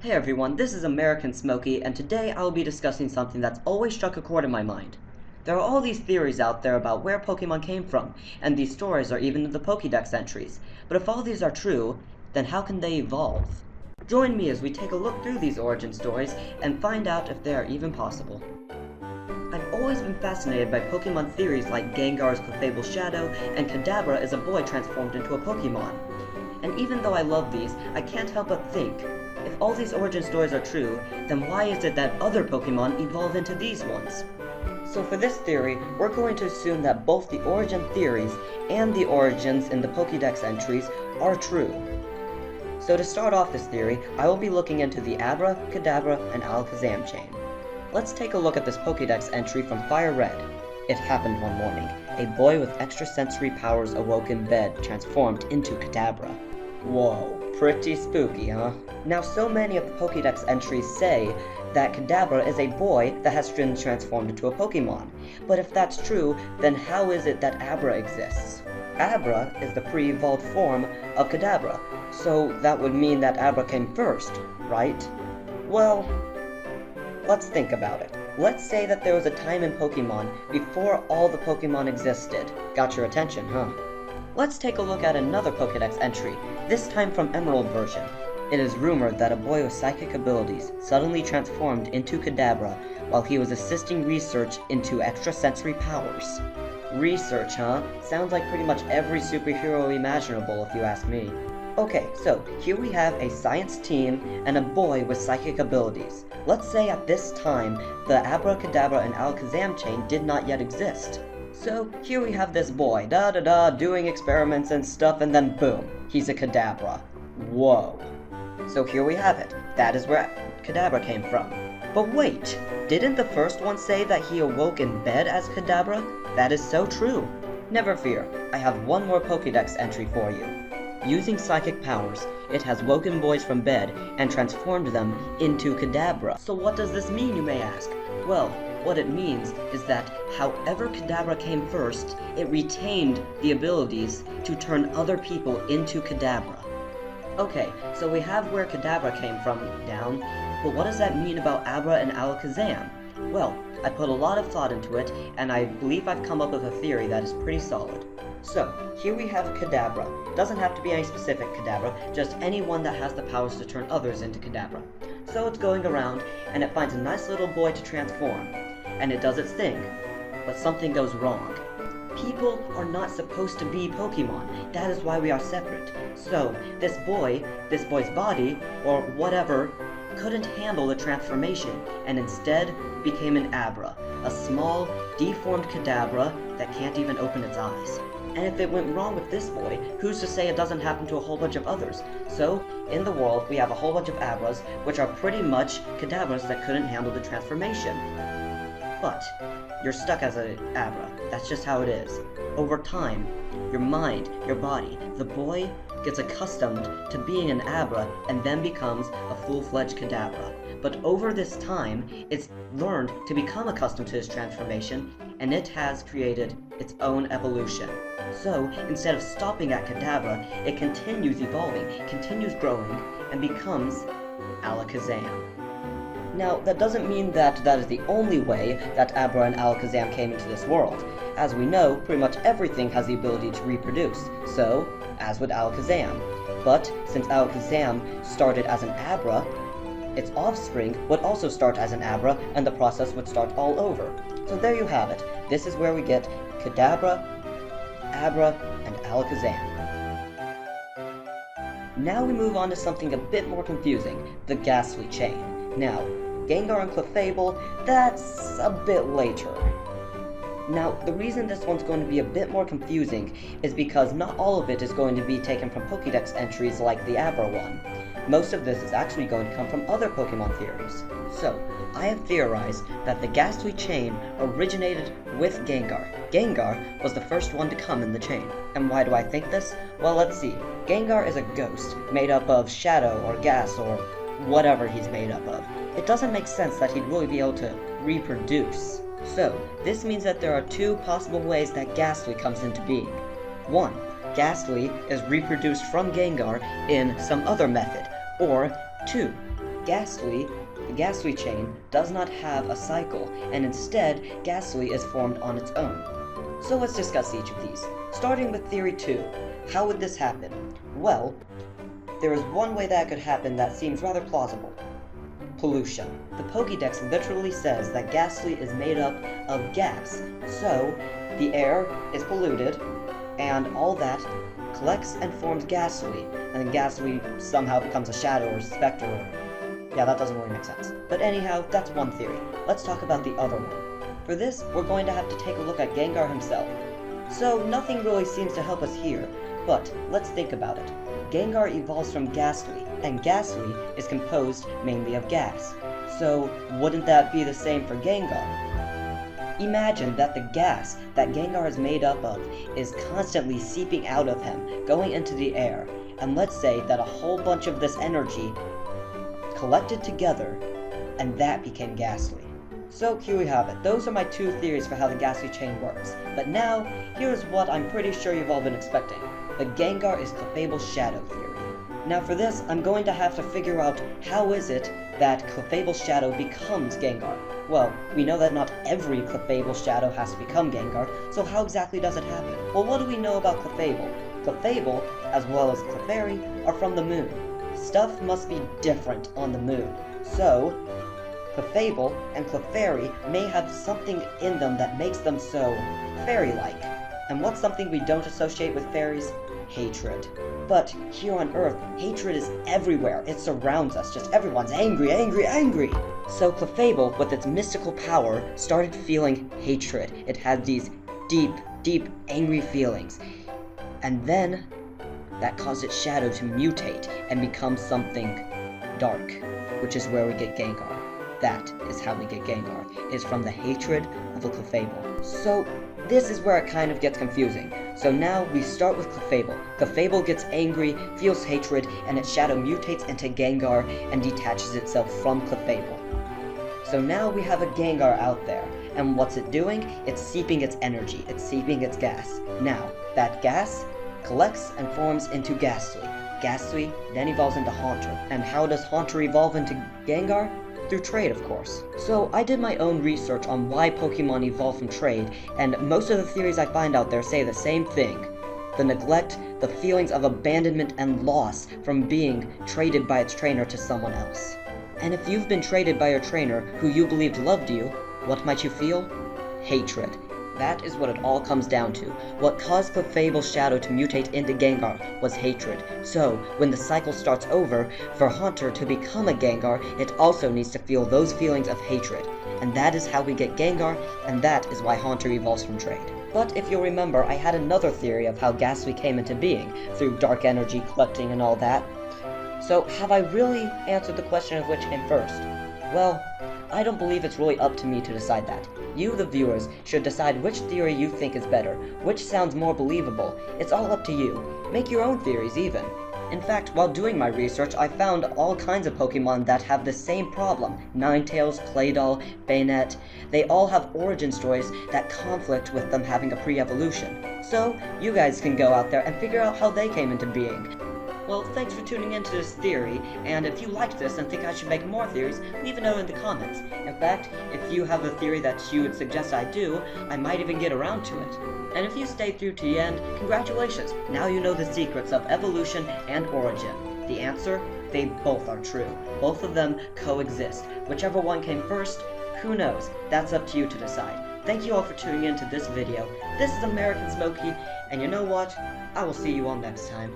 Hey everyone, this is American Smokey, and today I will be discussing something that's always struck a chord in my mind. There are all these theories out there about where Pokemon came from, and these stories are even in the Pokédex entries. But if all these are true, then how can they evolve? Join me as we take a look through these origin stories and find out if they are even possible. I've always been fascinated by Pokemon theories like Gengar's Clefable Shadow and Kadabra as a boy transformed into a Pokemon. And even though I love these, I can't help but think, if all these origin stories are true, then why is it that other Pokemon evolve into these ones? So for this theory, we're going to assume that both the origin theories and the origins in the Pokédex entries are true. So to start off this theory, I will be looking into the Abra, Kadabra, and Alakazam chain. Let's take a look at this Pokédex entry from Fire Red. It happened one morning. A boy with extrasensory powers awoke in bed, transformed into Kadabra. Whoa, pretty spooky, huh? Now, so many of the Pokédex entries say that Kadabra is a boy that has been transformed into a Pokemon. But if that's true, then how is it that Abra exists? Abra is the pre-evolved form of Kadabra, so that would mean that Abra came first, right? Well, let's think about it. Let's say that there was a time in Pokemon before all the Pokemon existed. Got your attention, huh? Let's take a look at another Pokédex entry, this time from Emerald version. It is rumored that a boy with psychic abilities suddenly transformed into Kadabra while he was assisting research into extrasensory powers. Research, huh? Sounds like pretty much every superhero imaginable if you ask me. Okay, so here we have a science team and a boy with psychic abilities. Let's say at this time, the Abra, Kadabra, and Alakazam chain did not yet exist. So here we have this boy, doing experiments and stuff, and then boom, he's a Kadabra. Whoa. So here we have it. That is where Kadabra came from. But wait, didn't the first one say that he awoke in bed as Kadabra? That is so true. Never fear, I have one more Pokédex entry for you. Using psychic powers, it has woken boys from bed and transformed them into Kadabra. So what does this mean, you may ask? Well, what it means is that however Kadabra came first, it retained the abilities to turn other people into Kadabra. Okay, so we have where Kadabra came from down, but what does that mean about Abra and Alakazam? Well, I put a lot of thought into it, and I believe I've come up with a theory that is pretty solid. So, here we have Kadabra. Doesn't have to be any specific Kadabra, just anyone that has the powers to turn others into Kadabra. So it's going around, and it finds a nice little boy to transform. And it does its thing. But something goes wrong. People are not supposed to be Pokemon. That is why we are separate. So, this boy's body, or whatever, couldn't handle the transformation, and instead became an Abra, a small, deformed Kadabra that can't even open its eyes. And if it went wrong with this boy, who's to say it doesn't happen to a whole bunch of others? So, in the world, we have a whole bunch of Abras, which are pretty much Kadabras that couldn't handle the transformation. But, you're stuck as an Abra. That's just how it is. Over time, your mind, your body, the boy gets accustomed to being an Abra and then becomes a full-fledged Kadabra. But over this time, it's learned to become accustomed to this transformation, and it has created its own evolution. So, instead of stopping at Kadabra, it continues evolving, continues growing, and becomes Alakazam. Now, that doesn't mean that that is the only way that Abra and Alakazam came into this world. As we know, pretty much everything has the ability to reproduce, so, as with Alakazam. But, since Alakazam started as an Abra, its offspring would also start as an Abra, and the process would start all over. So there you have it. This is where we get Kadabra, Abra, and Alakazam. Now we move on to something a bit more confusing, the Gastly chain. Now, Gengar and Clefable, that's a bit later. Now, the reason this one's going to be a bit more confusing is because not all of it is going to be taken from Pokédex entries like the Abra one. Most of this is actually going to come from other Pokemon theories. So, I have theorized that the Gastly chain originated with Gengar. Gengar was the first one to come in the chain. And why do I think this? Well, let's see. Gengar is a ghost, made up of shadow or gas or whatever he's made up of. It doesn't make sense that he'd really be able to reproduce. So, this means that there are two possible ways that Gastly comes into being. One, Gastly is reproduced from Gengar in some other method. Or 2, Gastly, the Gastly chain, does not have a cycle, and instead, Gastly is formed on its own. So let's discuss each of these. Starting with Theory 2. How would this happen? Well, there is one way that could happen that seems rather plausible. Pollution. The Pokédex literally says that Gastly is made up of gas, so the air is polluted, and all that collects and forms Gastly, and then Gastly somehow becomes a shadow or specter. Yeah, that doesn't really make sense. But anyhow, that's one theory. Let's talk about the other one. For this, we're going to have to take a look at Gengar himself. So nothing really seems to help us here, but let's think about it. Gengar evolves from Gastly, and Gastly is composed mainly of gas. So wouldn't that be the same for Gengar? Imagine that the gas that Gengar is made up of is constantly seeping out of him, going into the air, and let's say that a whole bunch of this energy collected together, and that became Gastly. So here we have it. Those are my two theories for how the Gastly chain works. But now, here's what I'm pretty sure you've all been expecting. The Gengar is Clefable's shadow theory. Now for this, I'm going to have to figure out how is it that Clefable's shadow becomes Gengar. Well, we know that not every Clefable shadow has to become Gengar, so how exactly does it happen? Well, what do we know about Clefable? Clefable, as well as Clefairy, are from the moon. Stuff must be different on the moon. So, Clefable and Clefairy may have something in them that makes them so fairy-like. And what's something we don't associate with fairies? Hatred. But here on Earth, hatred is everywhere. It surrounds us. Just everyone's angry, angry, angry. So Clefable, with its mystical power, started feeling hatred. It had these deep, deep, angry feelings. And then, that caused its shadow to mutate and become something dark, which is where we get Gengar. That is how we get Gengar. It is from the hatred of a Clefable. So, this is where it kind of gets confusing. So now we start with Clefable. Clefable gets angry, feels hatred, and its shadow mutates into Gengar and detaches itself from Clefable. So now we have a Gengar out there, and what's it doing? It's seeping its energy, it's seeping its gas. Now, that gas collects and forms into Gastly. Gastly then evolves into Haunter. And how does Haunter evolve into Gengar? Through trade, of course. So I did my own research on why Pokemon evolve from trade, and most of the theories I find out there say the same thing. The neglect, the feelings of abandonment and loss from being traded by its trainer to someone else. And if you've been traded by your trainer who you believed loved you, what might you feel? Hatred. That is what it all comes down to. What caused Clefable's shadow to mutate into Gengar was hatred. So, when the cycle starts over, for Haunter to become a Gengar, it also needs to feel those feelings of hatred. And that is how we get Gengar, and that is why Haunter evolves from trade. But if you'll remember, I had another theory of how Gastly came into being, through dark energy collecting and all that. So, have I really answered the question of which came first? Well, I don't believe it's really up to me to decide that. You, the viewers, should decide which theory you think is better, which sounds more believable. It's all up to you. Make your own theories, even. In fact, while doing my research, I found all kinds of Pokemon that have the same problem. Ninetales, Claydol, Bayonet. They all have origin stories that conflict with them having a pre-evolution. So, you guys can go out there and figure out how they came into being. Well, thanks for tuning into this theory, and if you liked this and think I should make more theories, leave a note in the comments. In fact, if you have a theory that you would suggest I do, I might even get around to it. And if you stayed through to the end, congratulations! Now you know the secrets of evolution and origin. The answer? They both are true. Both of them coexist. Whichever one came first, who knows? That's up to you to decide. Thank you all for tuning in to this video. This is American Smokey, and you know what? I will see you all next time.